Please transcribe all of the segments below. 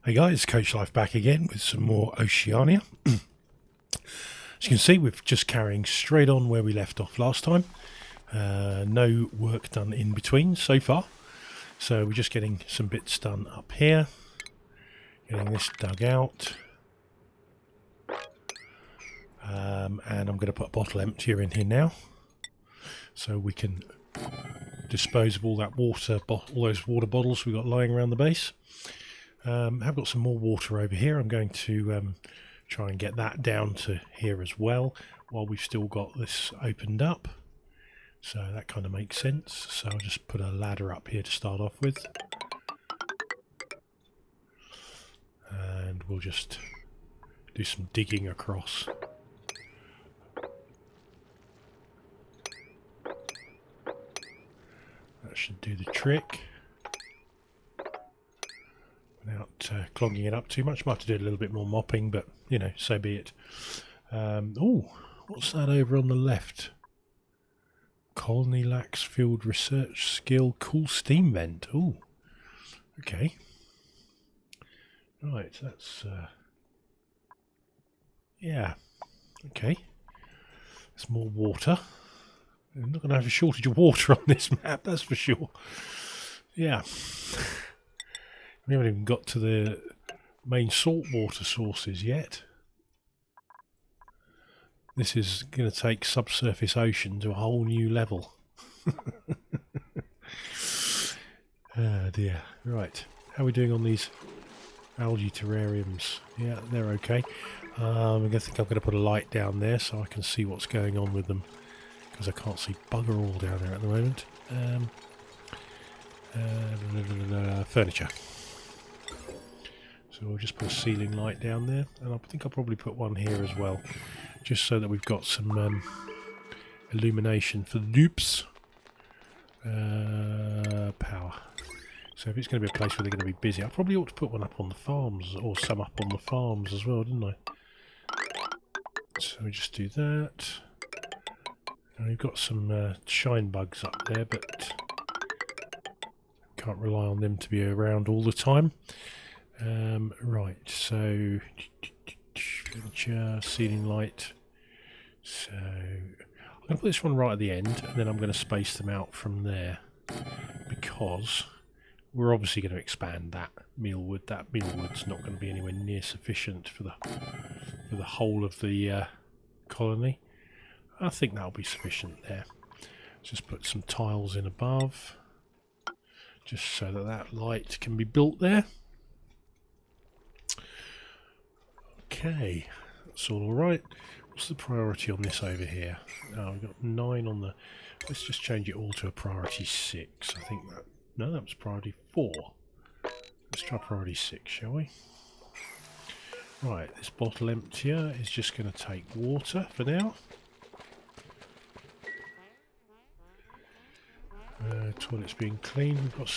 Hey guys, Coach Life back again with some more Oceania. As you can see, we're just carrying straight on where we left off last time. No work done in between so far. So we're just getting some bits done up here. Getting this dug out. And I'm going to put a bottle emptier in here now. So we can dispose of all that water, all those water bottles we've got lying around the base. I've got some more water over here. I'm going to try and get that down to here as well while we've still got this opened up. So that kind of makes sense. So I'll just put a ladder up here to start off with. And we'll just do some digging across. That should do the trick. Without clogging it up too much. Might have to do a little bit more mopping, but you know, so be it. Oh, what's that over on the left? Colony lacks field research skill, cool steam vent. Oh, okay. Right, that's yeah, okay. There's more water. We're not going to have a shortage of water on this map, that's for sure. Yeah. We haven't even got to the main saltwater sources yet. This is going to take subsurface ocean to a whole new level. Oh dear. Right. How are we doing on these algae terrariums? Yeah, they're okay. I'm going to think I'm going to put a light down there so I can see what's going on with them, because I can't see bugger all down there at the moment. Furniture. So we'll just put a ceiling light down there, and I think I'll probably put one here as well, just so that we've got some illumination for the dupes. Power. So if it's going to be a place where they're going to be busy, I probably ought to put one up on the farms, or some up on the farms as well, didn't I? So we just do that. And we've got some shine bugs up there, but can't rely on them to be around all the time. Right, so furniture, ceiling light. So I'm going to put this one right at the end, and then I'm going to space them out from there, because we're obviously going to expand that mealwood. That mealwood's not going to be anywhere near sufficient for the whole of the colony. I think that'll be sufficient there. Let's just put some tiles in above, just so that light can be built there. Okay, that's all right. What's the priority on this over here? Oh, we've got 9 on the... Let's just change it all to a priority 6. I think that... No, that was priority 4. Let's try priority 6, shall we? Right, this bottle emptier is just going to take water for now. Toilet's being cleaned. We've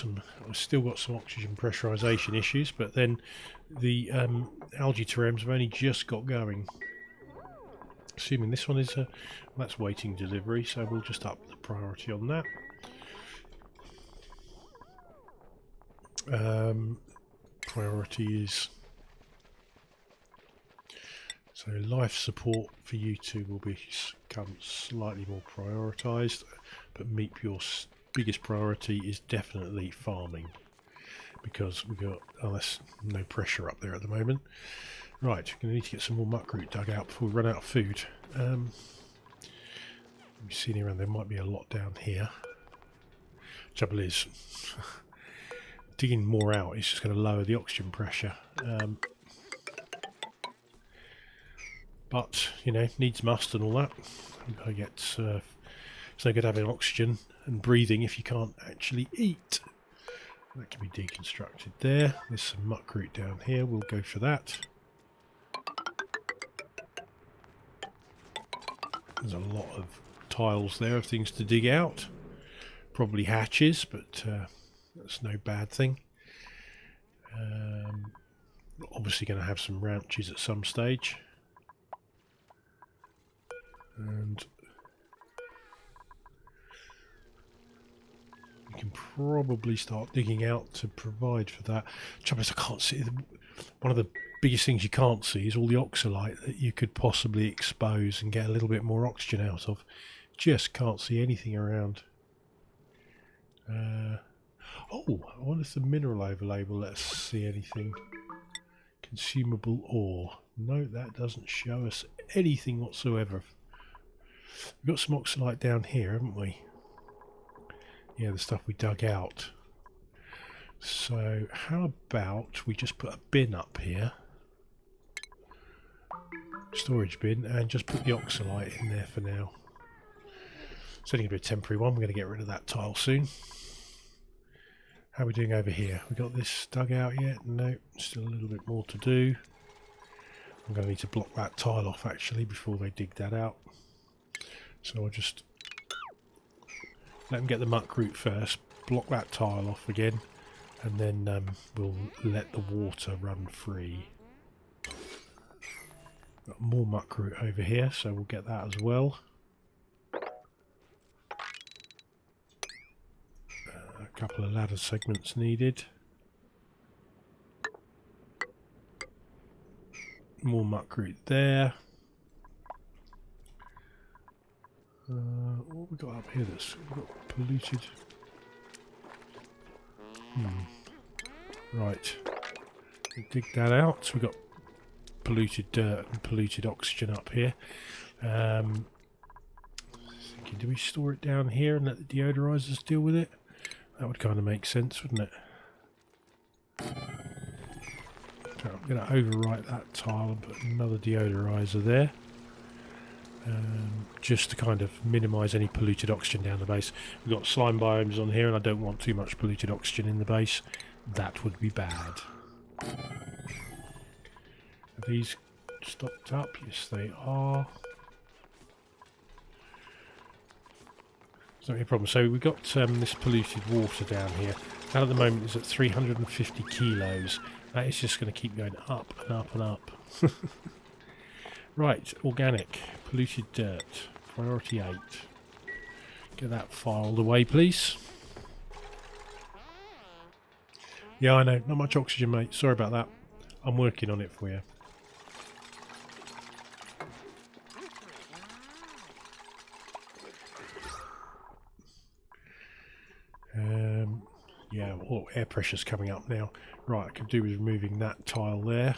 still got some oxygen pressurization issues, but then the algae terrariums have only just got going. Assuming this one is that's waiting delivery, so we'll just up the priority on that. Priority is, so life support for you two will become slightly more prioritised, but your biggest priority is definitely farming, because we've got there's no pressure up there at the moment. Right, we're going to need to get some more muckroot dug out before we run out of food. Let me see around, there might be a lot down here. Trouble is, digging more out is just going to lower the oxygen pressure. But, you know, needs must and all that. You've got to get, it's no good having oxygen and breathing if you can't actually eat. That can be deconstructed there. There's some muckroot down here, we'll go for that. There's a lot of tiles there of things to dig out. Probably hatches, but that's no bad thing. Obviously going to have some ranches at some stage. And we can probably start digging out to provide for that. Trouble is, I can't see. One of the biggest things you can't see is all the oxalite that you could possibly expose and get a little bit more oxygen out of. Just can't see anything around. Oh, I wonder if the mineral overlay will let us see anything. Consumable ore. No, that doesn't show us anything whatsoever. We've got some oxalite down here, haven't we? Yeah, the stuff we dug out. So how about we just put a bin up here, storage bin, and just put the oxalite in there for now. It's only going to be a temporary one. We're going to get rid of that tile soon. How are we doing over here? We got this dug out yet? No, still a little bit more to do. I'm going to need to block that tile off actually before they dig that out. So I'll just let them get the muck root first, block that tile off again, and then we'll let the water run free. Got more muck root over here, so we'll get that as well. A couple of ladder segments needed. More muck root there. What have we got up here that's we've got polluted? Right. We'll dig that out. So we've got polluted dirt and polluted oxygen up here. Thinking, do we store it down here and let the deodorizers deal with it? That would kind of make sense, wouldn't it? So I'm going to overwrite that tile and put another deodorizer there. Just to kind of minimise any polluted oxygen down the base. We've got slime biomes on here and I don't want too much polluted oxygen in the base. That would be bad. Are these stocked up? Yes they are. It's not any problem. So we've got this polluted water down here. That at the moment is at 350 kilos. That is just going to keep going up and up and up. Right, organic, polluted dirt, priority 8. Get that filed away, please. Yeah, I know, not much oxygen, mate. Sorry about that. I'm working on it for you. Yeah, well, air pressure's coming up now. Right, I could do with removing that tile there.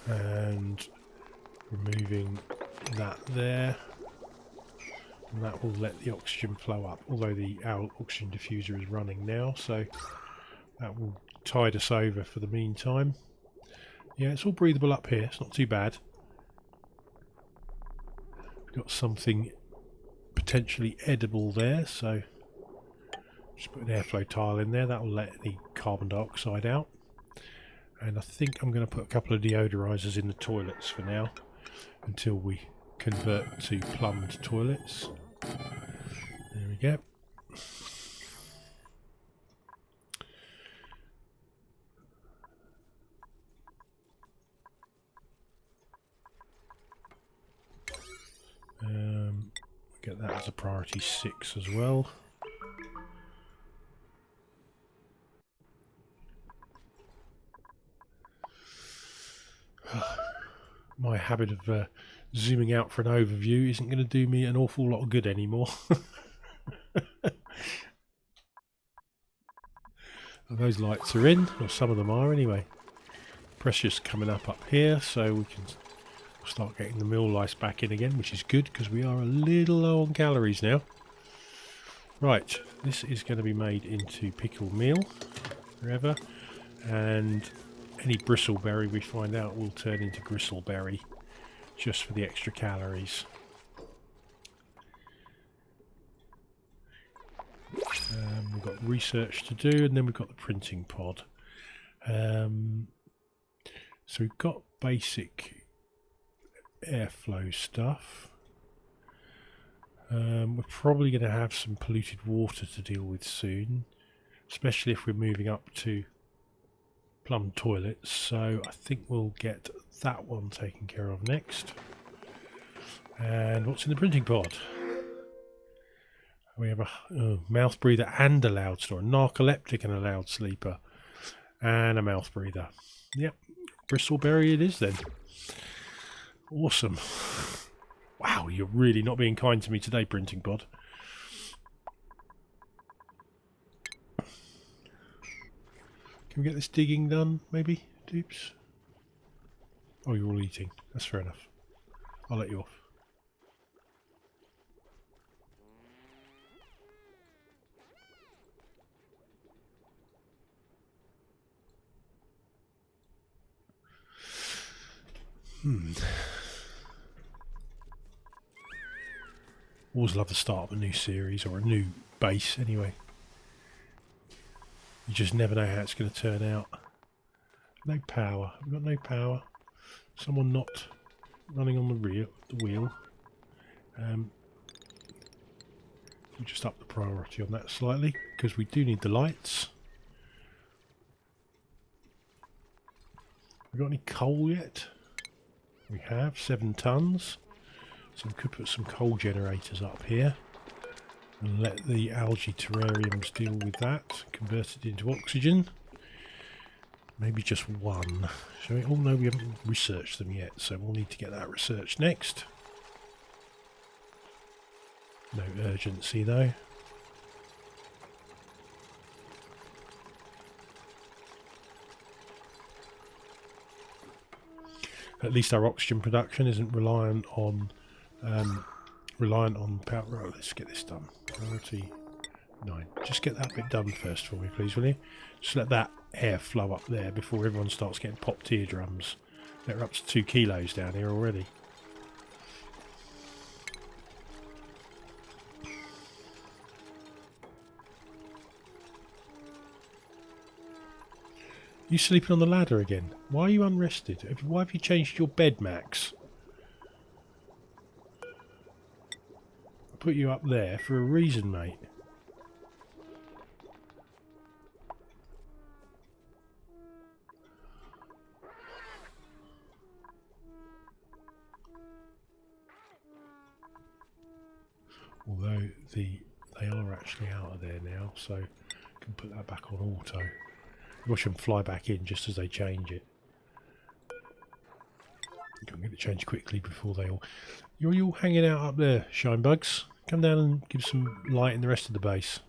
And removing that there, and that will let the oxygen flow up, although our oxygen diffuser is running now, so that will tide us over for the meantime. Yeah, it's all breathable up here, it's not too bad. We've got something potentially edible there, so just put an airflow tile in there, that will let the carbon dioxide out. And I think I'm going to put a couple of deodorizers in the toilets for now, until we convert to plumbed toilets. There we go. Get that as a priority 6 as well. My habit of zooming out for an overview isn't going to do me an awful lot of good anymore. Those lights are in, or some of them are anyway. Pressure's coming up here, so we can start getting the mill lice back in again, which is good because we are a little low on calories now. Right, this is going to be made into pickle meal forever, and any bristleberry we find out will turn into gristleberry just for the extra calories. We've got research to do, and then we've got the printing pod. So we've got basic airflow stuff. We're probably going to have some polluted water to deal with soon, especially if we're moving up to plumbed toilets, so I think we'll get that one taken care of next. And what's in the printing pod? We have a mouth breather and a loud snore, a narcoleptic and a loud sleeper, and a mouth breather. Yep, bristleberry it is then. Awesome. Wow, you're really not being kind to me today, printing pod. Can we get this digging done, maybe, Dupes? Oh, you're all eating. That's fair enough. I'll let you off. Always love the start of a new series, or a new base anyway. You just never know how it's going to turn out. No power. We've got no power. Someone not running on the wheel. We'll just up the priority on that slightly, because we do need the lights. We got any coal yet? We have 7 tons. So we could put some coal generators up here and let the algae terrariums deal with that, convert it into oxygen. Maybe just one. Shall we? Oh no, we haven't researched them yet, so we'll need to get that researched next. No urgency though. At least our oxygen production isn't reliant on power. Right, let's get this done. Priority 9. Just get that bit done first for me, please, will you? Just let that air flow up there before everyone starts getting popped eardrums. They're up to 2 kilos down here already. You sleeping on the ladder again? Why are you unrested? Why have you changed your bed, Max? I put you up there for a reason, mate. Although they are actually out of there now, so I can put that back on auto. Watch them fly back in just as they change it. Can get it changed quickly before they all... You're all hanging out up there, shine bugs. Come down and give some light in the rest of the base.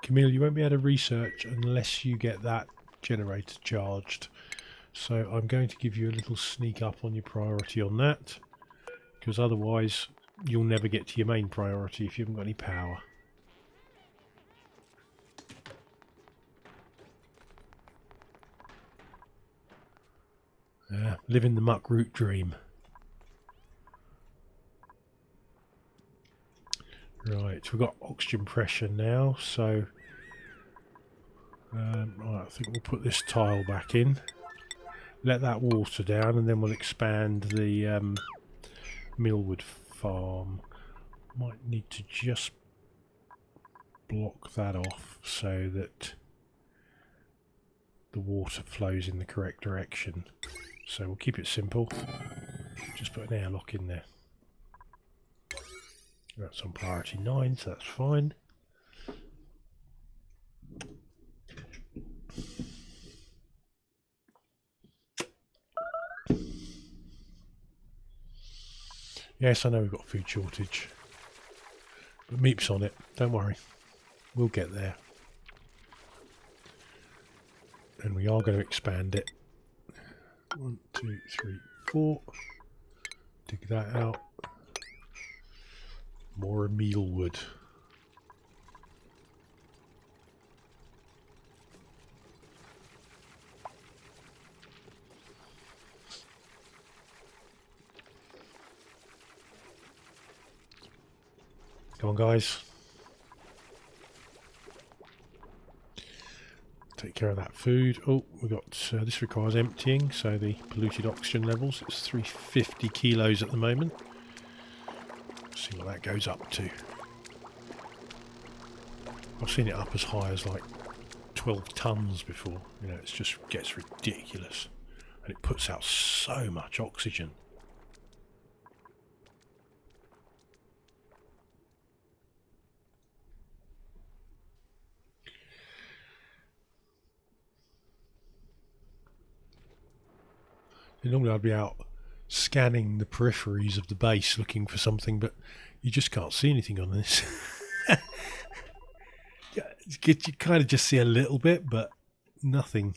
Camille, you won't be able to research unless you get that generator charged. So I'm going to give you a little sneak up on your priority on that, because otherwise you'll never get to your main priority if you haven't got any power. Living the muck root dream. Right, we've got oxygen pressure now, so right, I think we'll put this tile back in, let that water down, and then we'll expand the Millwood farm. Might need to just block that off so that the water flows in the correct direction. So we'll keep it simple, just put an airlock in there. That's on priority 9, so that's fine. Yes, I know we've got a food shortage, but Meep's on it, don't worry, we'll get there. And we are going to expand it. 1, 2, 3, 4. Dig that out. More mealwood. Come on, guys. take care of that food. Oh, we've got this requires emptying, so the polluted oxygen levels, it's 350 kilos at the moment. See what that goes up to. I've seen it up as high as like 12 tons before. You know, it just gets ridiculous, and it puts out so much oxygen. And normally I'd be out scanning the peripheries of the base looking for something, but you just can't see anything on this. You kind of just see a little bit, but nothing.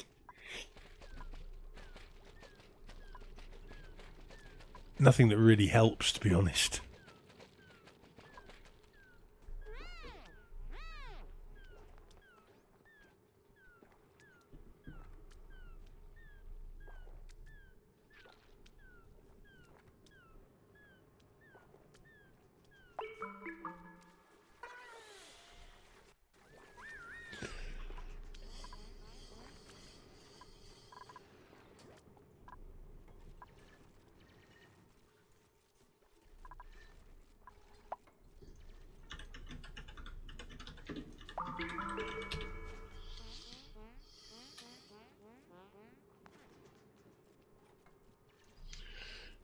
Nothing that really helps, to be honest.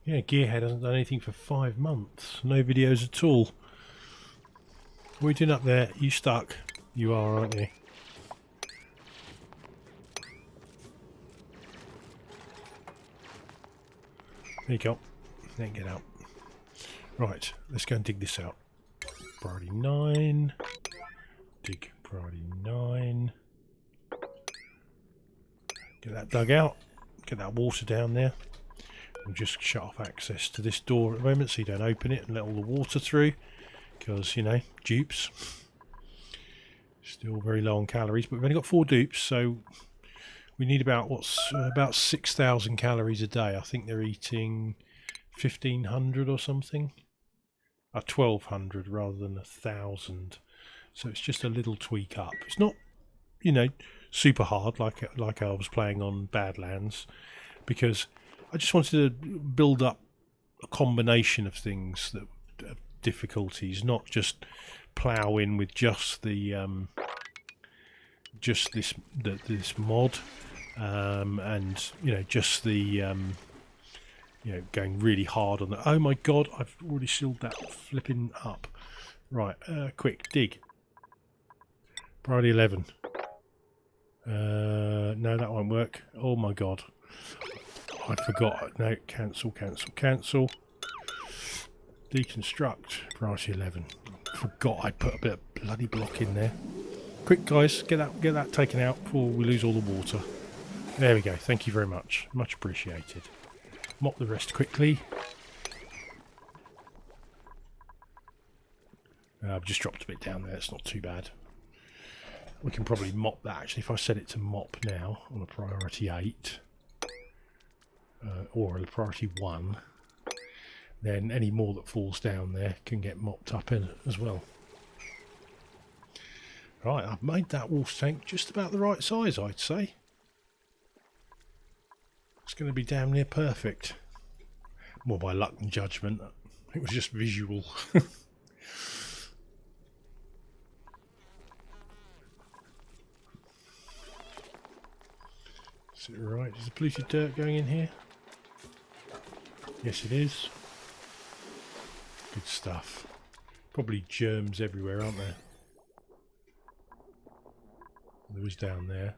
Yeah, Gearhead hasn't done anything for 5 months. No videos at all. What are you doing up there? You stuck? You are, aren't you? There you go. Then get out. Right, let's go and dig this out. Priority 9. Dig priority 9. Get that dug out. Get that water down there. We'll just shut off access to this door at the moment so you don't open it and let all the water through, because, you know, dupes. Still very low on calories, but we've only got 4 dupes, so we need about, about 6,000 calories a day. I think they're eating 1,500 or something. 1,200 rather than 1,000. So it's just a little tweak up. It's not, you know, super hard like I was playing on Badlands, because I just wanted to build up a combination of things that difficulties, not just plow in with just the this mod, and you know, just the you know, going really hard on the. Oh my god, I've already sealed that flipping up. Right, quick dig. Priority 11. No, that won't work. Oh my god. I forgot. No, cancel. Deconstruct. Priority 11. Forgot I put a bit of bloody block in there. Quick, guys, get that taken out before we lose all the water. There we go. Thank you very much. Much appreciated. Mop the rest quickly. I've just dropped a bit down there. It's not too bad. We can probably mop that, actually, if I set it to mop now on a priority 8. Or a priority 1, then any more that falls down there can get mopped up in as well. Right, I've made that water tank just about the right size, I'd say. It's going to be damn near perfect. More by luck than judgment. It was just visual. Is it right? Is the polluted dirt going in here? Yes, it is. Good stuff. Probably germs everywhere, aren't there? There was down there.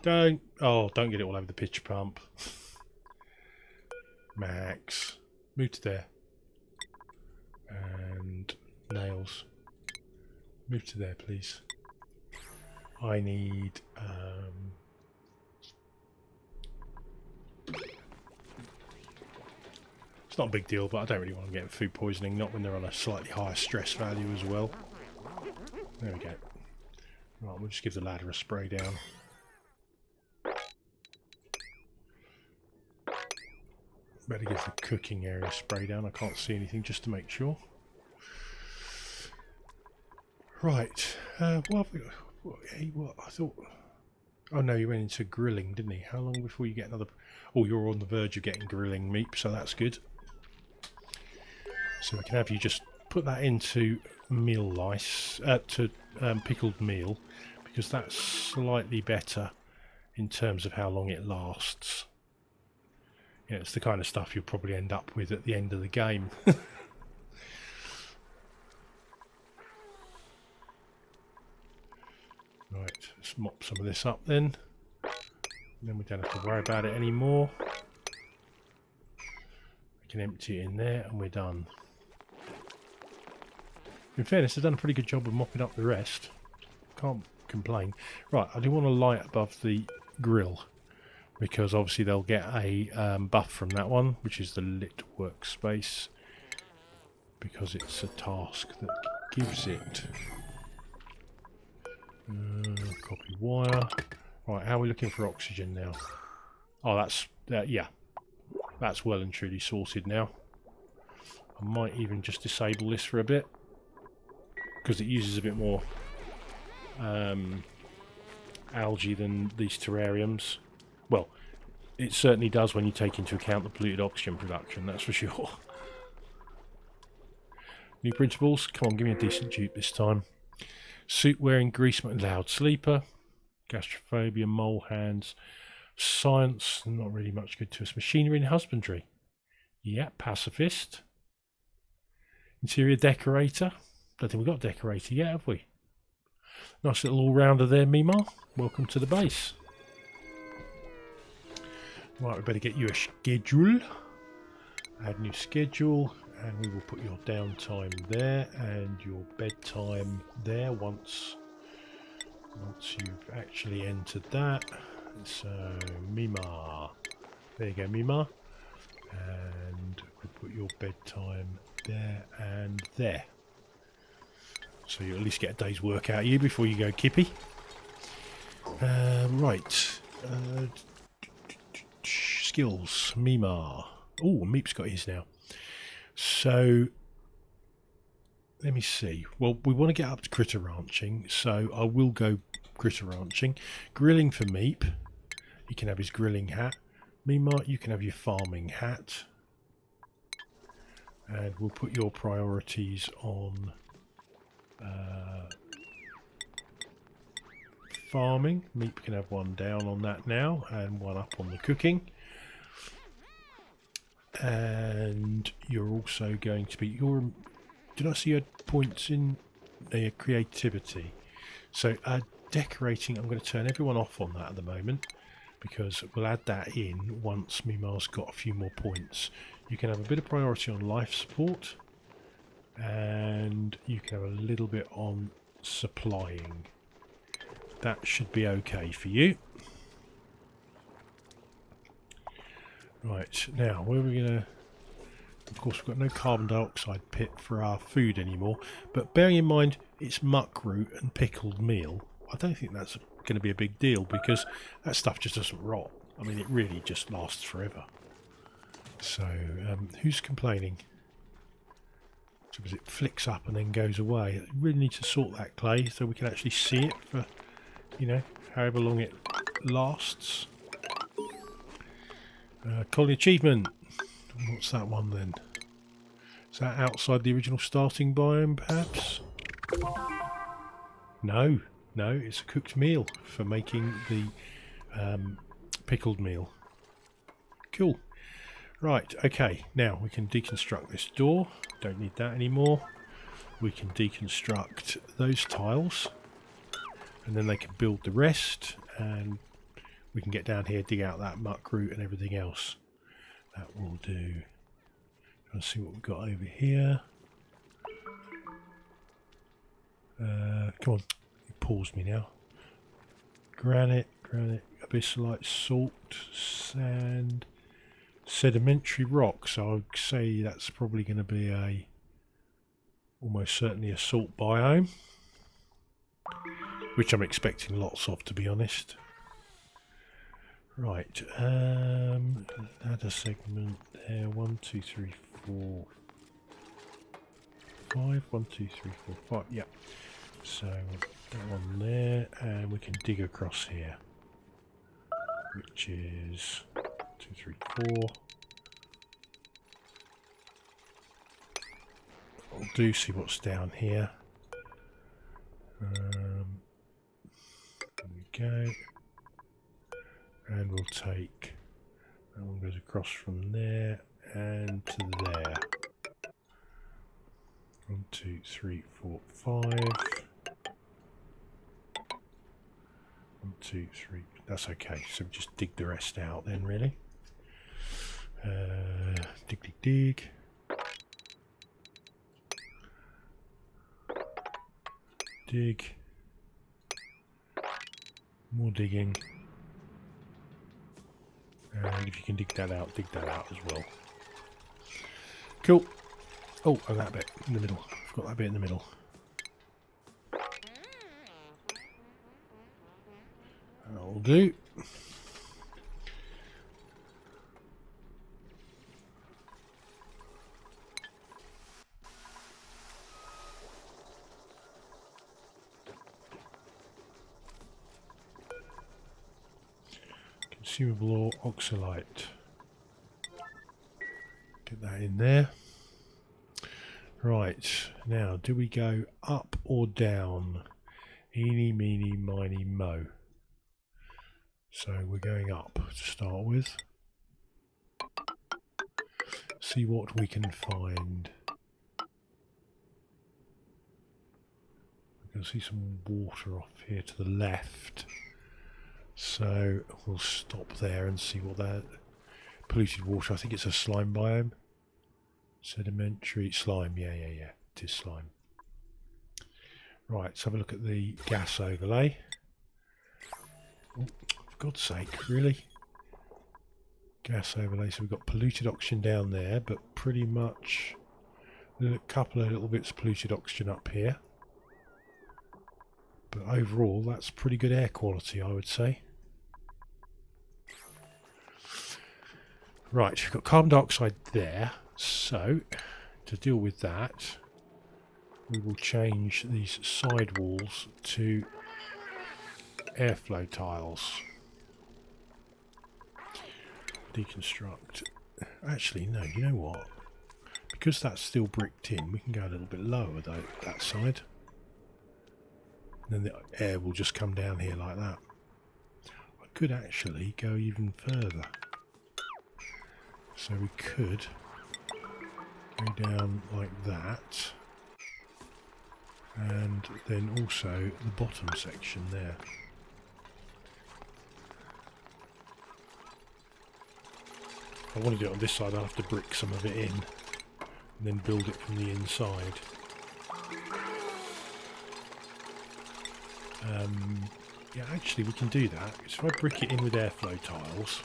Don't get it all over the pitch pump. Max. Move to there. And nails. Move to there, please. I need it's not a big deal, but I don't really want them getting food poisoning, not when they're on a slightly higher stress value as well. There we go. Right, we'll just give the ladder a spray down. Better give the cooking area a spray down. I can't see anything, just to make sure. Right. What have we got? What I thought. Oh no, you went into grilling, didn't he? How long before you get another? Oh, you're on the verge of getting grilling meat, so that's good. So we can have you just put that into meal lice, pickled meal, because that's slightly better in terms of how long it lasts. Yeah, it's the kind of stuff you'll probably end up with at the end of the game. Right, let's mop some of this up then. And then we don't have to worry about it anymore. We can empty it in there and we're done. In fairness, they've done a pretty good job of mopping up the rest. Can't complain. Right, I do want a light above the grill, because obviously they'll get a buff from that one, which is the lit workspace, because it's a task that gives it. Copy wire. Right, how are we looking for oxygen now? Oh, that's yeah, that's well and truly sorted now. I might even just disable this for a bit, because it uses a bit more algae than these terrariums. Well, it certainly does when you take into account the polluted oxygen production, that's for sure. New principles. Come on, give me a decent dupe this time. Suit wearing, grease loud sleeper, gastrophobia, mole hands, science, not really much good to us. Machinery and husbandry. Yeah, pacifist. Interior decorator. Don't think we've got a decorator yet, have we? Nice little all-rounder there, Mima. Welcome to the base. Right, we better get you a schedule. Add new schedule, and we will put your downtime there and your bedtime there once you've actually entered that. So Mima, there you go, Mima, and we'll put your bedtime there and there. So you at least get a day's work out of you before you go kippy. Right. Skills. Mima. Oh, Meep's got his now. So, let me see. Well, we want to get up to critter ranching, so I will go critter ranching. Grilling for Meep. He can have his grilling hat. Mima, you can have your farming hat. And we'll put your priorities on farming. Meep can have one down on that now and one up on the cooking. And you're also going to be did I see your points in your creativity? So decorating, I'm going to turn everyone off on that at the moment, because we'll add that in once Mima's got a few more points. You can have a bit of priority on life support, and you can have a little bit on supplying. That should be okay for you. Right, now where are we going to... Of course we've got no carbon dioxide pit for our food anymore, but bearing in mind it's muckroot and pickled meal, I don't think that's going to be a big deal, because that stuff just doesn't rot. I mean, it really just lasts forever. So, who's complaining? Because it flicks up and then goes away. I really need to sort that clay so we can actually see it for, you know, however long it lasts. Colony achievement. What's that one then? Is that outside the original starting biome, perhaps? No, it's a cooked meal for making the pickled meal. Cool. Right, okay, now we can deconstruct this door. Don't need that anymore. We can deconstruct those tiles, and then they can build the rest, and we can get down here, dig out that muckroot and everything else. That will do. Let's see what we've got over here. Come on, you paused me now. Granite, abyssalite, salt, sand, sedimentary rock. So I'd say that's probably going to be almost certainly a salt biome, which I'm expecting lots of, to be honest. Right, add a segment there. 1, 2, 3, 4, 5. 1, 2, 3, 4, 5. Yep. So that one there, and we can dig across here, which is 2, 3, 4. I'll do see what's down here. There we go. And we'll take, that one goes across from there and to there. 1, 2, 3, 4, 5. 1, 2, 3. That's okay. So just dig the rest out then, really. Dig, dig, dig. Dig. More digging. And if you can dig that out as well. Cool. Oh, and that bit in the middle. I've got that bit in the middle. That'll do. Consumable ore, oxalite. Get that in there. Right, now do we go up or down? Eeny, meeny, miny, mo. So we're going up to start with. See what we can find. I can see some water off here to the left. So we'll stop there and see what that polluted water. I think it's a slime biome. Sedimentary slime. Yeah. It is slime. Right, let's have a look at the gas overlay. Oh, for God's sake, really? Gas overlay. So we've got polluted oxygen down there, but pretty much a couple of little bits of polluted oxygen up here. But overall, that's pretty good air quality, I would say. Right, we've got carbon dioxide there. So, to deal with that, we will change these side walls to airflow tiles. Deconstruct. Actually, no, you know what? Because that's still bricked in, we can go a little bit lower though, that side. And then the air will just come down here like that. I could actually go even further. So we could go down like that. And then also the bottom section there. If I want to do it on this side, I'll have to brick some of it in and then build it from the inside. Yeah, actually we can do that. So if I brick it in with airflow tiles,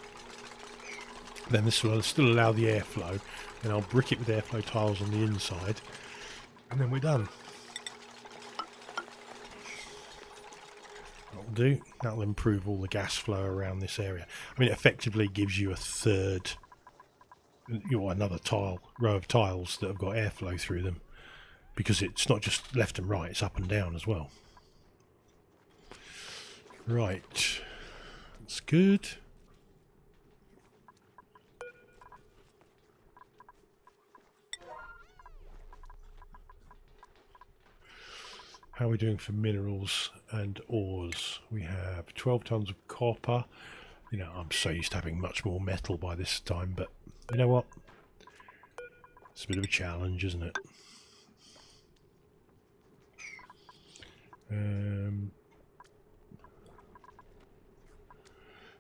then this will still allow the airflow, and I'll brick it with airflow tiles on the inside, and then we're done. That'll do. That'll improve all the gas flow around this area. I mean, it effectively gives you a third, another row of tiles that have got airflow through them, because it's not just left and right, it's up and down as well. Right, that's good. How are we doing for minerals and ores? We have 12 tons of copper. You know, I'm so used to having much more metal by this time, but you know what? It's a bit of a challenge, isn't it?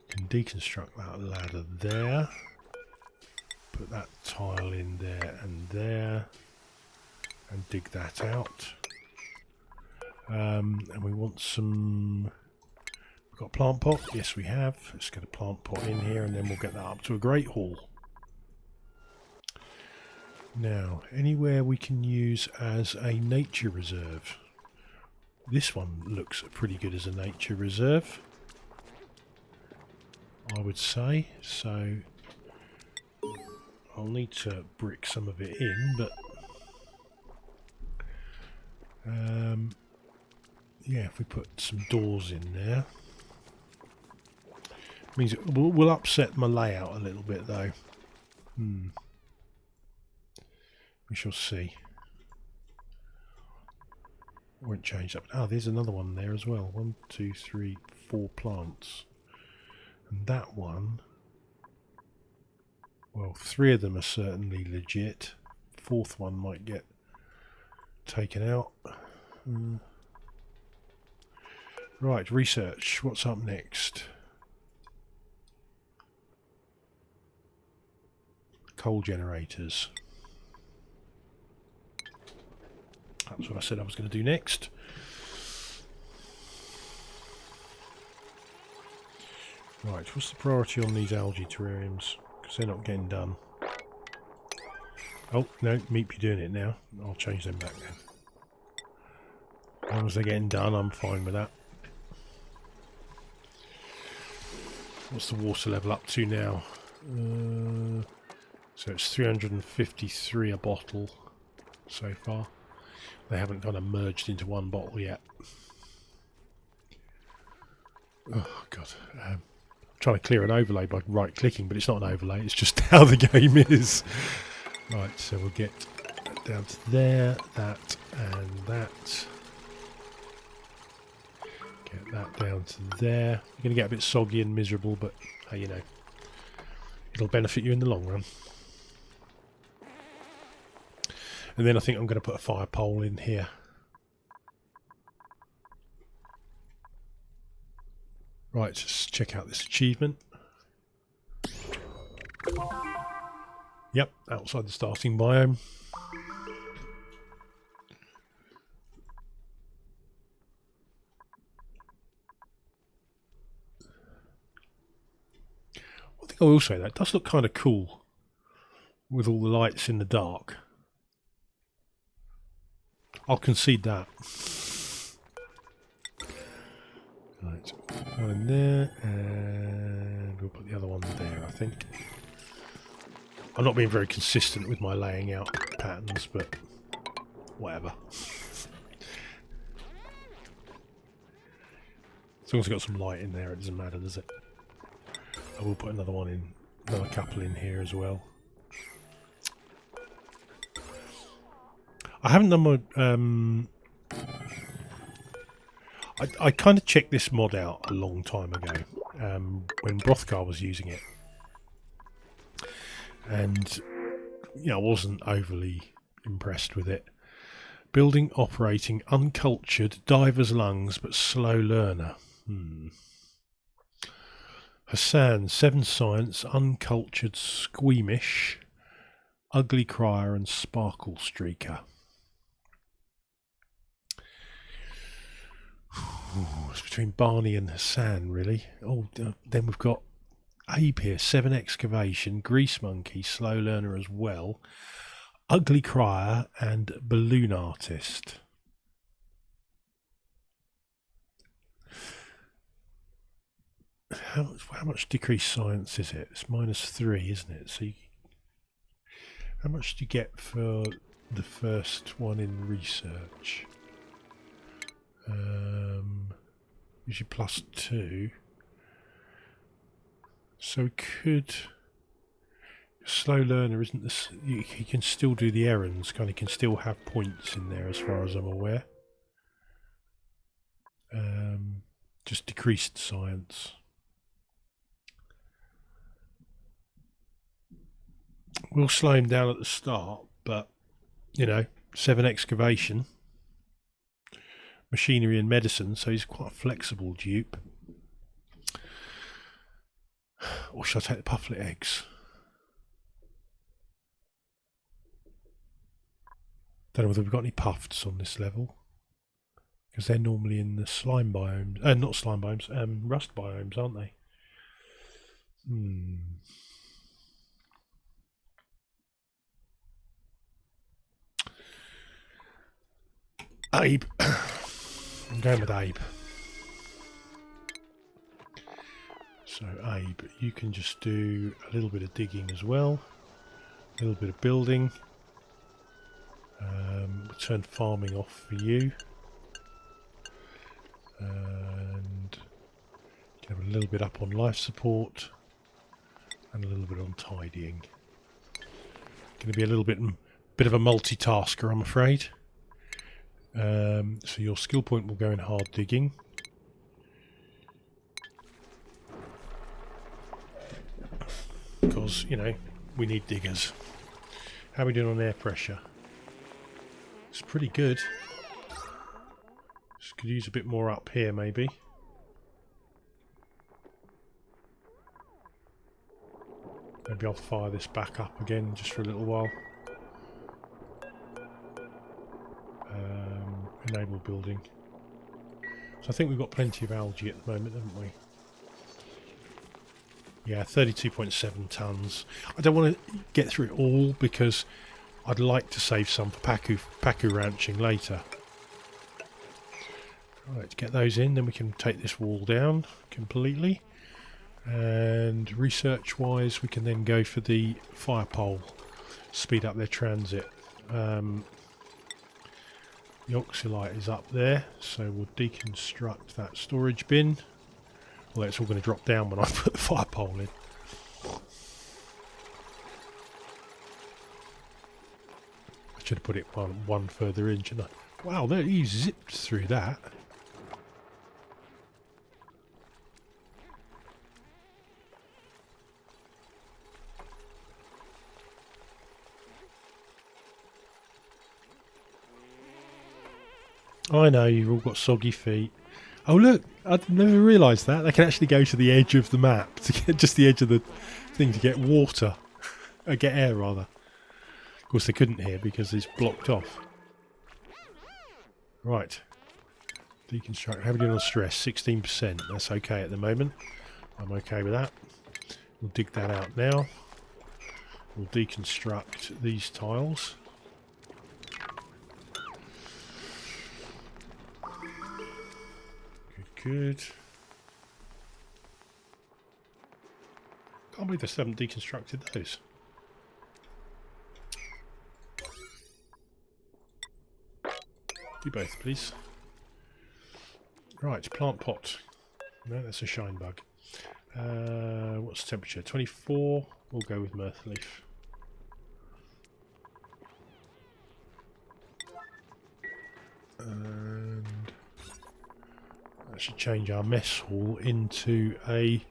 Can deconstruct that ladder there. Put that tile in there, and dig that out. And we want some. We've got a plant pot. Yes, we have. Let's get a plant pot in here, and then we'll get that up to a Great Hall. Now, anywhere we can use as a nature reserve. This one looks pretty good as a nature reserve, I would say. So I'll need to brick some of it in, but Yeah, if we put some doors in there, means it will upset my layout a little bit though. We shall see. Won't change that. Oh, there's another one there as well. 1, 2, 3, 4 plants. And that one, well, 3 of them are certainly legit. 4th one might get taken out. Right, research. What's up next? Coal generators. That's what I said I was going to do next. Right, what's the priority on these algae terrariums? Because they're not getting done. Oh, no, Meep, you're doing it now. I'll change them back then. As long as they're getting done, I'm fine with that. What's the water level up to now? So it's 353 a bottle so far. They haven't kind of merged into one bottle yet. Oh god. I'm trying to clear an overlay by right clicking, but it's not an overlay, it's just how the game is. Right, so we'll get that down to there, that and that. Get that down to there. You're going to get a bit soggy and miserable, but hey, you know, it'll benefit you in the long run. And then I think I'm going to put a fire pole in here. Right, let's check out this achievement. Yep, outside the starting biome. One thing I will say, that does look kind of cool with all the lights in the dark. I'll concede that. Right, one in there, and we'll put the other one there, I think. I'm not being very consistent with my laying out patterns, but whatever. As long as I've got some light in there, it doesn't matter, does it? I will put another one in, another couple in here as well. I haven't done my... I kind of checked this mod out a long time ago, when Brothgar was using it. And, you know, I wasn't overly impressed with it. Building, operating, uncultured, diver's lungs, but slow learner. Hassan, 7 science, uncultured, squeamish, ugly crier, and sparkle streaker. It's between Barney and Hassan, really. Oh, then we've got Abe here, 7 excavation, grease monkey, slow learner as well, ugly crier, and balloon artist. How much decreased science is it? It's -3, isn't it? So how much do you get for the first one in research? Usually +2. So it could... Slow learner isn't this... He can still do the errands, he can still have points in there as far as I'm aware. Just decreased science. We'll slow him down at the start, but, you know, 7 excavation, machinery and medicine, so he's quite a flexible dupe. Or should I take the pufflet eggs? Don't know whether we've got any puffs on this level, because they're normally in the slime biomes, not slime biomes, rust biomes, aren't they? Abe. I'm going with Abe. So Abe, you can just do a little bit of digging as well, a little bit of building. We'll turn farming off for you. And you can have a little bit up on life support and a little bit on tidying. Going to be a little bit of a multitasker, I'm afraid. So your skill point will go in hard digging. Because, you know, we need diggers. How are we doing on air pressure? It's pretty good. Just could use a bit more up here, maybe. Maybe I'll fire this back up again just for a little while. Enable building. So I think we've got plenty of algae at the moment, haven't we? Yeah, 32.7 tonnes. I don't want to get through it all because I'd like to save some for Pacu ranching later. Right, get those in, then we can take this wall down completely. And research wise, we can then go for the fire pole, speed up their transit. The oxylite is up there, so we'll deconstruct that storage bin. Well, it's all going to drop down when I put the fire pole in. I should have put it one further in, shouldn't I? Wow, there he zipped through that. I know, you've all got soggy feet. Oh look, I'd never realised that. They can actually go to the edge of the map, to get just the edge of the thing to get water. Get air, rather. Of course they couldn't here because it's blocked off. Right. Deconstruct. How are we doing on stress? 16%. That's okay at the moment. I'm okay with that. We'll dig that out now. We'll deconstruct these tiles. Good. Can't believe they still haven't deconstructed those. Do both, please. Right, plant pot. No, that's a shine bug. What's the temperature? 24. We'll go with mirth leaf. And that should change our mess hall into a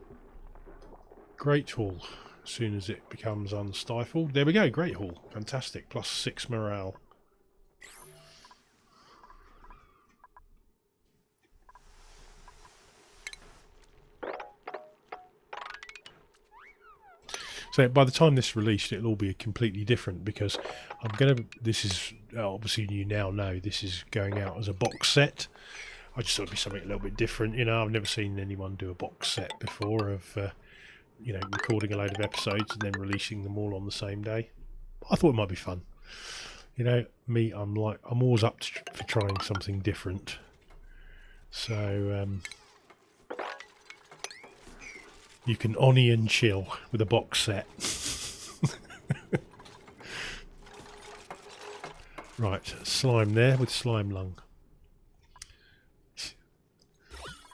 great hall as soon as it becomes unstifled. There we go, great hall. Fantastic. Plus 6 morale. So by the time this is released, it'll all be completely different because I'm going to... This is... obviously you now know this is going out as a box set. I just thought it'd be something a little bit different. You know, I've never seen anyone do a box set before of, you know, recording a load of episodes and then releasing them all on the same day. I thought it might be fun. You know, me, I'm always up for trying something different. So, you can Oni and chill with a box set. Right, slime there with slime lung.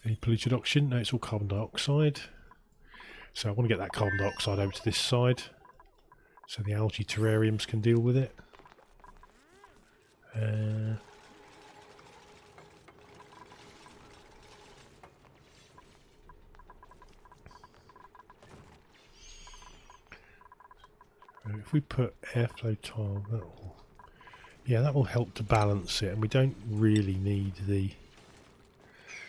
Any polluted oxygen? No, it's all carbon dioxide. So I want to get that carbon dioxide over to this side so the algae terrariums can deal with it. If we put airflow tile, that will help to balance it, and we don't really need the...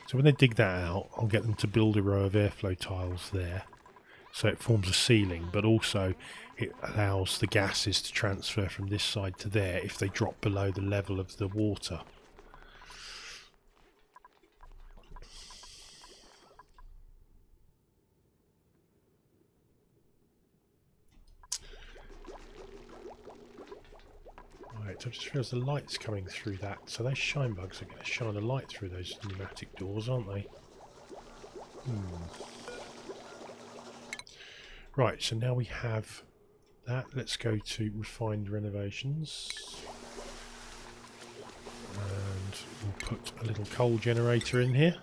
So when they dig that out, I'll get them to build a row of airflow tiles there. So it forms a ceiling, but also it allows the gases to transfer from this side to there if they drop below the level of the water. Right, so I just realised the light's coming through that. So those shine bugs are going to shine a light through those pneumatic doors, aren't they? Right, so now we have that. Let's go to refined renovations. And we'll put a little coal generator in here.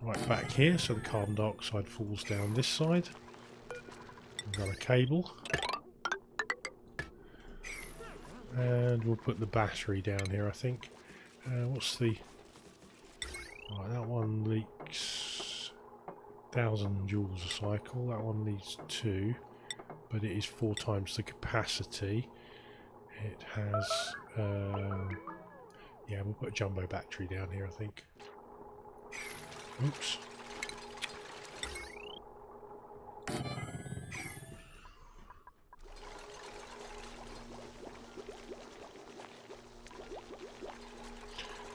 right back here, so the carbon dioxide falls down this side. Run a cable. And we'll put the battery down here, I think. What's the... Right, that one leaks 1,000 joules a cycle. That one needs 2, but it is 4 times the capacity. It has... yeah, we'll put a jumbo battery down here, I think. Oops.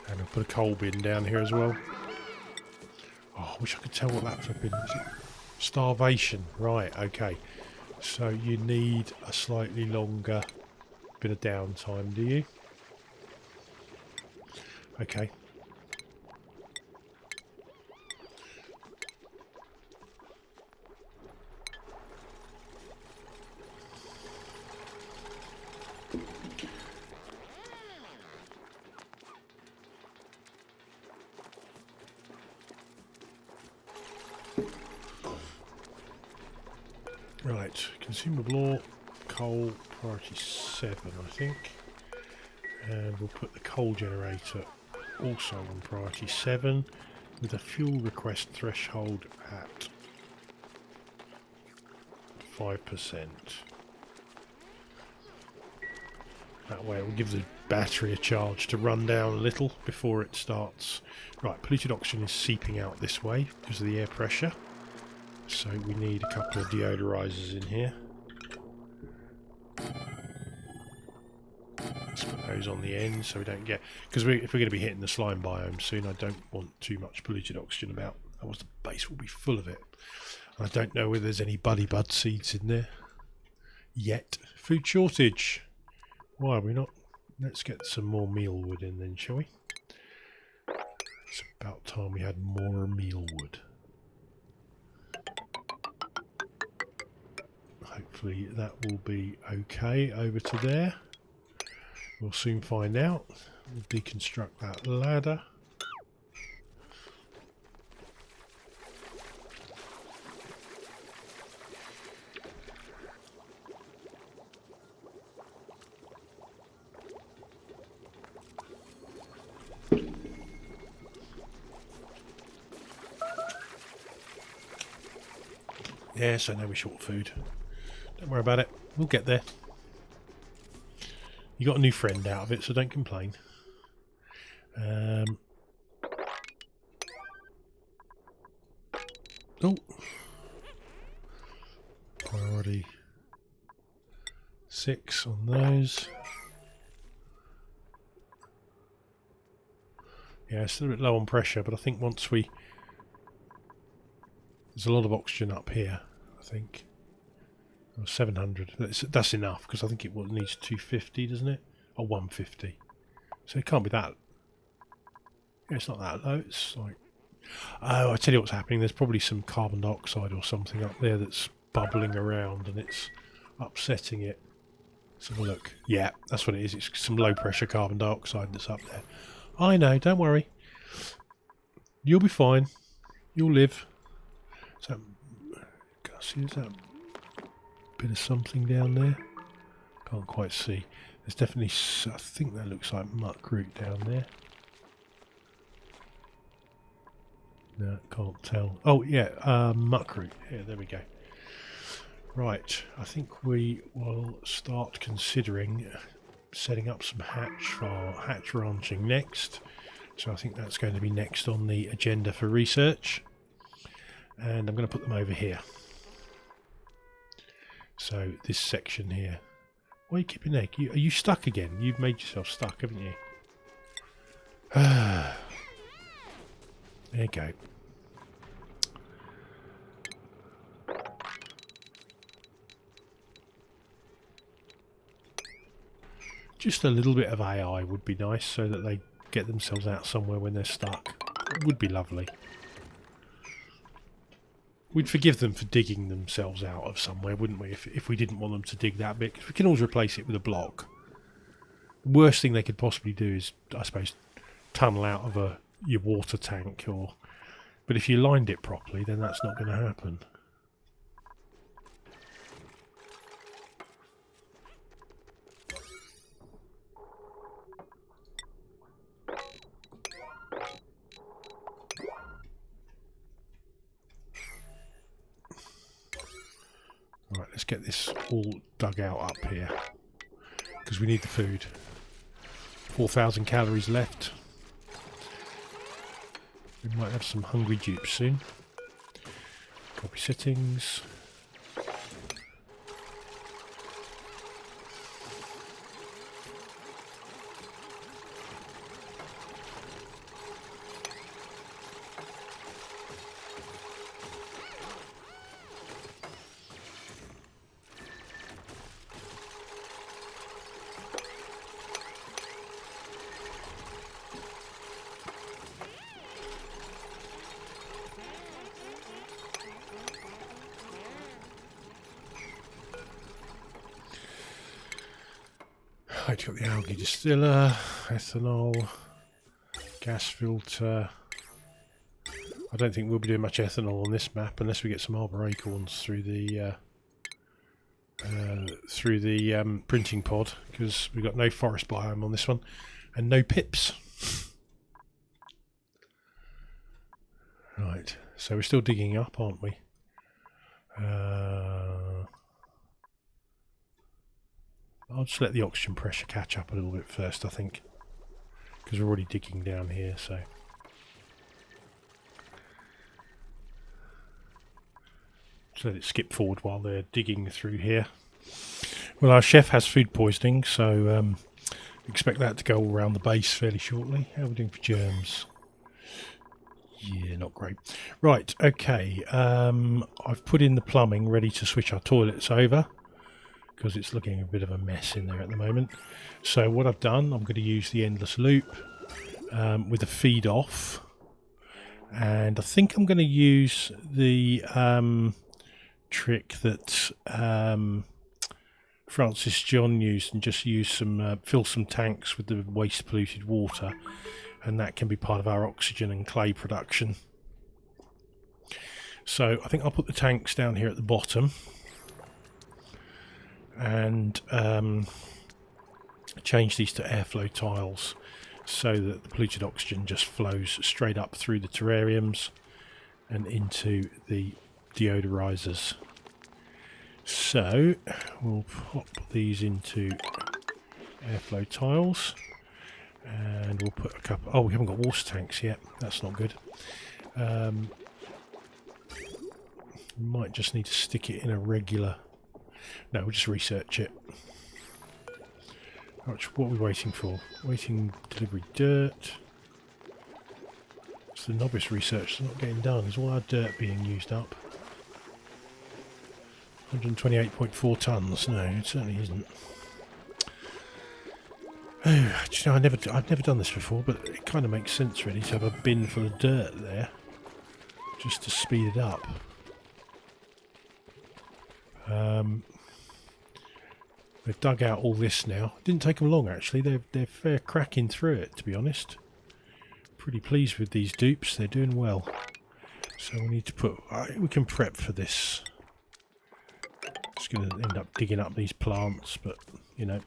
And I'll put a coal bin down here as well. Oh, I wish I could tell what that flipping is. Starvation. Right, okay. So you need a slightly longer bit of downtime, do you? Okay. Right, consumable ore, coal, priority 7, I think. And we'll put the coal generator also on priority 7 with a fuel request threshold at 5%. That way it will give the battery a charge to run down a little before it starts. Right, polluted oxygen is seeping out this way because of the air pressure. So we need a couple of deodorizers in here. Let's put those on the end so we don't get... Because if we're going to be hitting the slime biome soon, I don't want too much polluted oxygen about. Otherwise the base will be full of it. I don't know whether there's any buddy bud seeds in there yet. Food shortage. Why are we not? Let's get some more mealwood in then, shall we? It's about time we had more mealwood. Hopefully that will be okay over to there. We'll soon find out. We'll deconstruct that ladder. Yes, I know we're short food. Don't worry about it. We'll get there. You got a new friend out of it, so don't complain. Oh. Priority 6 on those. Yeah, it's a little bit low on pressure, but I think once we... There's a lot of oxygen up here, I think. 700. That's enough, because I think it needs 250, doesn't it? Or 150. So it can't be that... Yeah, it's not that low. It's like... Oh, I tell you what's happening. There's probably some carbon dioxide or something up there that's bubbling around and it's upsetting it. Let's have a look. Yeah, that's what it is. It's some low pressure carbon dioxide that's up there. I know, don't worry. You'll be fine. You'll live. So, see, there's that bit of something down there. Can't quite see. There's definitely, I think that looks like muck root down there. No, can't tell. Oh yeah, muck root. Yeah, there we go. Right, I think we will start considering setting up some hatch ranching next. So I think that's going to be next on the agenda for research. And I'm going to put them over here. So this section here. Why are you keeping egg? Are you stuck again? You've made yourself stuck, haven't you? There you go. Just a little bit of AI would be nice so that they get themselves out somewhere when they're stuck. It would be lovely. We'd forgive them for digging themselves out of somewhere, wouldn't we, if we didn't want them to dig that bit? We can always replace it with a block. The worst thing they could possibly do is, I suppose, tunnel out of your water tank or But if you lined it properly, then that's not going to happen. Right, let's get this all dug out up here, because we need the food. 4,000 calories left. We might have some hungry dupes soon. Copy settings. Right, you've got the algae distiller, ethanol, gas filter. I don't think we'll be doing much ethanol on this map unless we get some arbor acorns through the printing pod, because we've got no forest biome on this one and no pips. Right, so we're still digging up, aren't we? I'll just let the oxygen pressure catch up a little bit first, I think, because we're already digging down here, so. Just let it skip forward while they're digging through here. Well, our chef has food poisoning, so expect that to go all around the base fairly shortly. How are we doing for germs? Yeah, not great. Right, okay. I've put in the plumbing ready to switch our toilets over, because it's looking a bit of a mess in there at the moment. So what I've done, I'm going to use the endless loop with the feed off, and I think I'm going to use the trick that Francis John used, and just use some fill some tanks with the waste polluted water, and that can be part of our oxygen and clay production. So I think I'll put the tanks down here at the bottom, and change these to airflow tiles so that the polluted oxygen just flows straight up through the terrariums and into the deodorizers. So we'll pop these into airflow tiles, and we'll put a couple. Oh, we haven't got water tanks yet. That's not good. We might just need to stick it in a regular. No, we'll just research it. What are we waiting for? Waiting delivery dirt. It's the novice research that's not getting done. Is all our dirt being used up? 128.4 tonnes. No, it certainly isn't. Oh, you know, I've never done this before, but it kind of makes sense really to have a bin full of dirt there, just to speed it up. They've dug out all this now. It didn't take them long actually. They're fair cracking through it, to be honest. Pretty pleased with these dupes. They're doing well. So we need to put. We can prep for this. Just going to end up digging up these plants, but you know,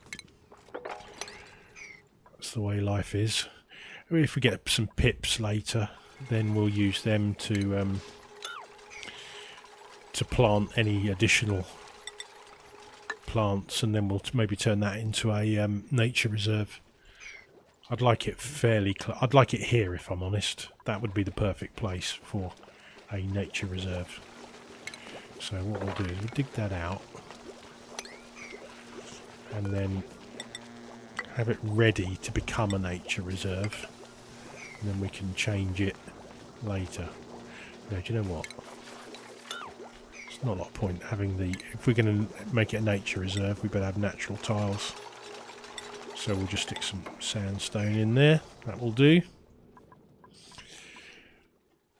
that's the way life is. I mean, if we get some pips later, then we'll use them to plant any additional plants, and then we'll maybe turn that into a nature reserve. I'd like it I'd like it here, if I'm honest. That would be the perfect place for a nature reserve. So what we'll do is we'll dig that out and then have it ready to become a nature reserve, and then we can change it later. No, do you know what? It's not a lot of point having the... If we're going to make it a nature reserve, we better have natural tiles. So we'll just stick some sandstone in there. That will do.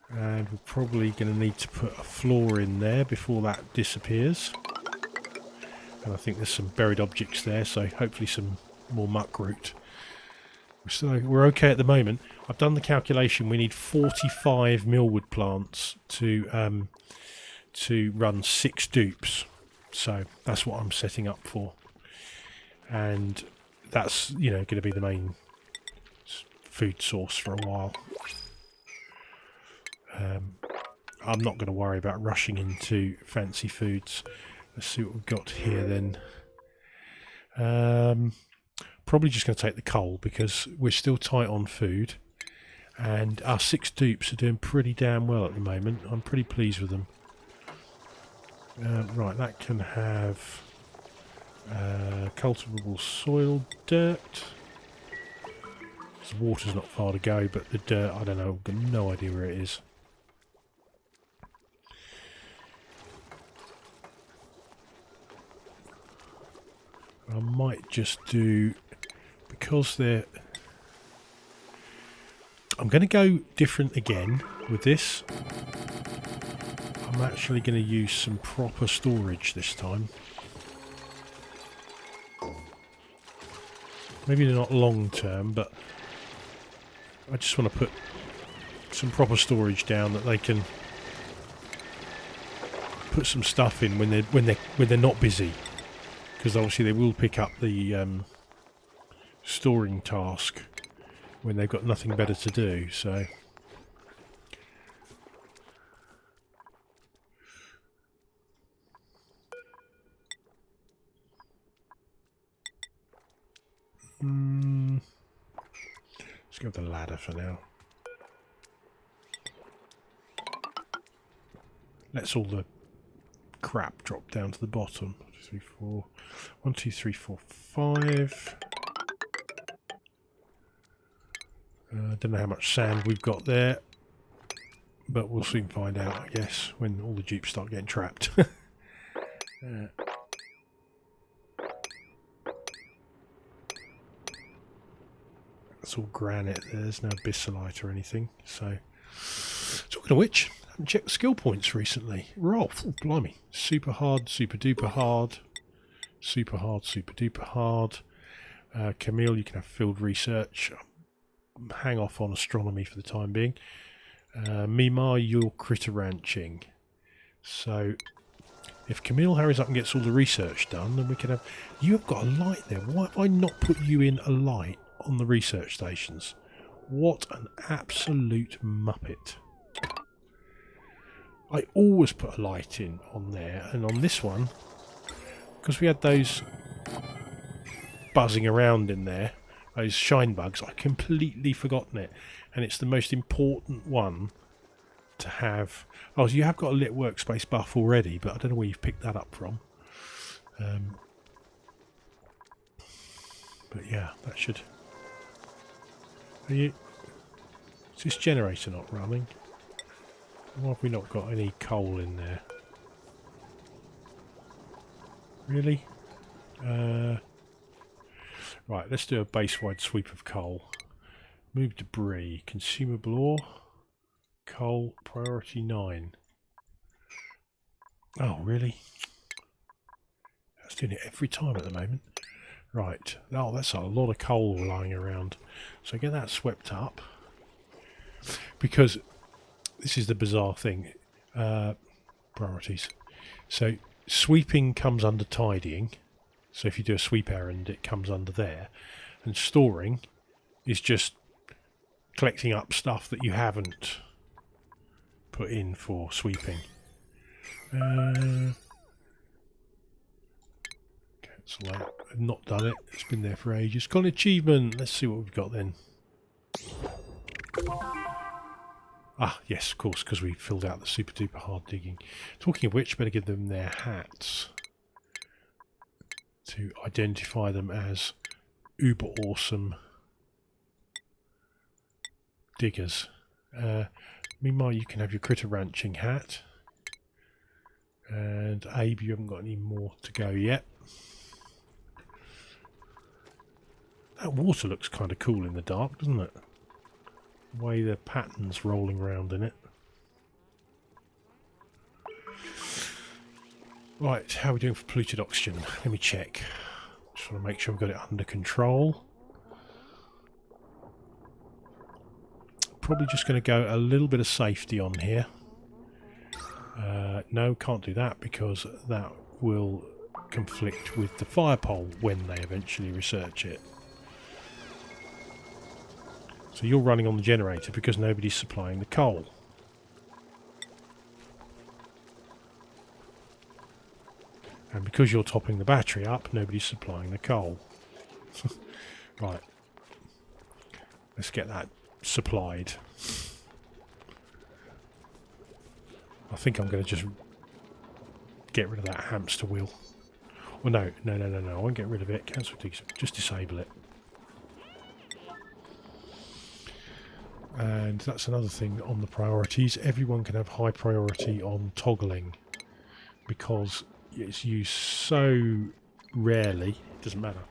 And we're probably going to need to put a floor in there before that disappears. And I think there's some buried objects there, so hopefully some more muck root. We're okay at the moment. I've done the calculation. We need 45 millwood plants to run 6 dupes. So that's what I'm setting up for, and that's going to be the main food source for a while. I'm not going to worry about rushing into fancy foods. Let's see what we've got here then. Probably just going to take the coal because we're still tight on food, and our 6 dupes are doing pretty damn well at the moment. I'm pretty pleased with them. Right, that can have cultivable soil dirt. The water's not far to go, but the dirt, I don't know, I've got no idea where it is. I might just do, because they're... I'm going to go different again with this. I'm actually going to use some proper storage this time. Maybe they're not long term, but I just want to put some proper storage down that they can put some stuff in when they're not busy, because obviously they will pick up the storing task when they've got nothing better to do. So let's go with the ladder for now. Let's all the crap drop down to the bottom. 1, 2, 3, 4. 1, 2, 3, 4, 5. I don't know how much sand we've got there, but we'll soon find out, I guess, when all the dupes start getting trapped. That's all granite. There's no bissolite or anything. So, talking of which, I haven't checked the skill points recently. Rolf, oh, blimey, super hard, super duper hard, super hard, super duper hard. Camille, you can have field research. Hang off on astronomy for the time being. Mima, you're critter ranching. So if Camille hurries up and gets all the research done, then we can have... You have got a light there. Why have I not put you in a light on the research stations? What an absolute muppet. I always put a light in on there, and on this one, because we had those buzzing around in there, those shine bugs, I completely forgotten it, and it's the most important one to have. Oh, so you have got a lit workspace buff already, but I don't know where you've picked that up from. But yeah, that should... Is this generator not running? Why have we not got any coal in there? Really? Right, let's do a base-wide sweep of coal. Move debris. Consumable ore. Coal. Priority 9. Oh, really? That's doing it every time at the moment. Right. Oh, that's a lot of coal lying around. So get that swept up. Because this is the bizarre thing. Priorities. So sweeping comes under tidying. So if you do a sweep errand, it comes under there. And storing is just collecting up stuff that you haven't put in for sweeping. Cancel that. I've not done it. It's been there for ages. Got an achievement. Let's see what we've got then. Ah, yes, of course, because we filled out the super duper hard digging. Talking of which, better give them their hats to identify them as uber awesome diggers. Meanwhile, you can have your critter ranching hat. And Abe, you haven't got any more to go yet. That water looks kind of cool in the dark, doesn't it? The way the pattern's rolling around in it. Right, how are we doing for polluted oxygen? Let me check. Just want to make sure we've got it under control. probably just going to go a little bit of safety on here. No, can't do that because that will conflict with the fire pole when they eventually research it. So you're running on the generator because nobody's supplying the coal. And because you're topping the battery up, nobody's supplying the coal. Right. Let's get that supplied. I think I'm going to just get rid of that hamster wheel. Well, no. I won't get rid of it. Cancel, just disable it. And that's another thing on the priorities. Everyone can have high priority on toggling because it's used so rarely, it doesn't matter.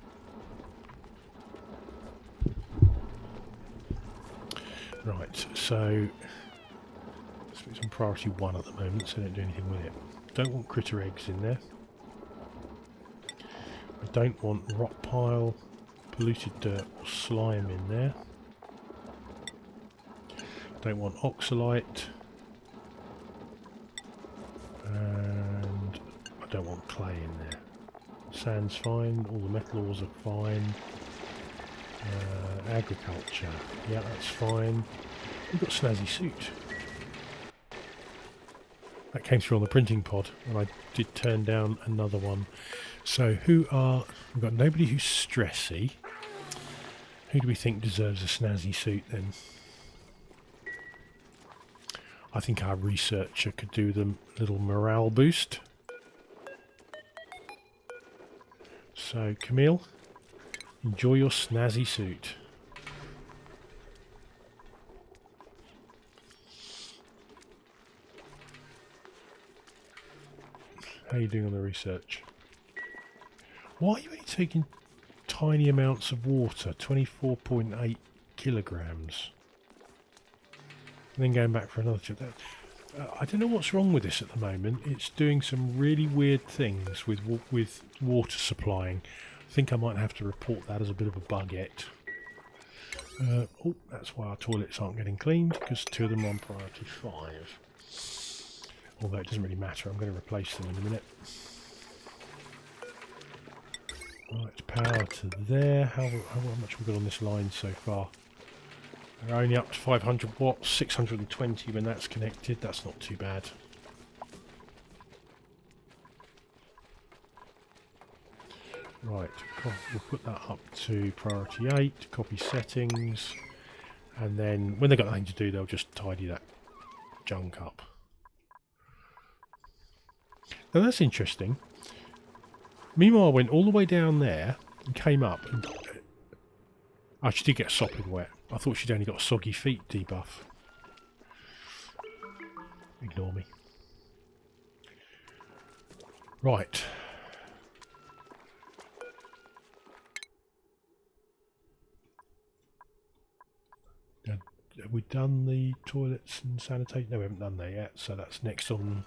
Right, so it's on priority 1 at the moment, so don't do anything with it. Don't want critter eggs in there. I don't want rock pile, polluted dirt or slime in there. Don't want oxalite. And I don't want clay in there. Sand's fine, all the metal ores are fine. Agriculture, yeah, that's fine. We've got snazzy suit. That came through on the printing pod, and I did turn down another one. So we've got nobody who's stressy. Who do we think deserves a snazzy suit then? I think our researcher could do the little morale boost. So Camille, enjoy your snazzy suit. How are you doing on the research? Why are you only taking tiny amounts of water? 24.8 kilograms. And then going back for another trip. I don't know what's wrong with this at the moment. It's doing some really weird things with water supplying. I think I might have to report that as a bit of a bugette. Oh, that's why our toilets aren't getting cleaned, because 2 of them are on priority 5. Although it doesn't really matter, I'm going to replace them in a minute. Right, power to there. How much have we got on this line so far? We're only up to 500 watts, 620 when that's connected. That's not too bad. Right, we'll put that up to priority 8, copy settings, and then when they've got nothing to do, they'll just tidy that junk up. Now that's interesting. Meanwhile, I went all the way down there and came up and she did get sopping wet. I thought she'd only got soggy feet debuff. Ignore me. Right. Have we done the toilets and sanitation? No, we haven't done that yet, so that's next on.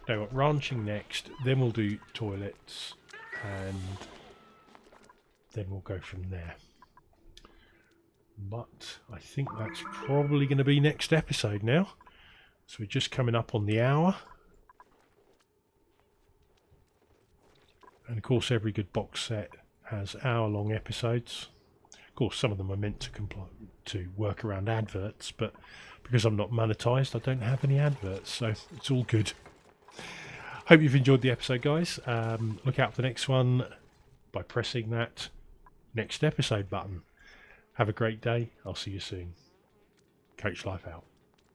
No, ranching next, then we'll do toilets, and then we'll go from there. But I think that's probably going to be next episode now. So we're just coming up on the hour. And of course every good box set has hour-long episodes. Of course some of them are meant to work around adverts, but because I'm not monetized I don't have any adverts, so it's all good. Hope you've enjoyed the episode, guys. Look out for the next one by pressing that next episode button. Have a great day. I'll see you soon. Coach Life out.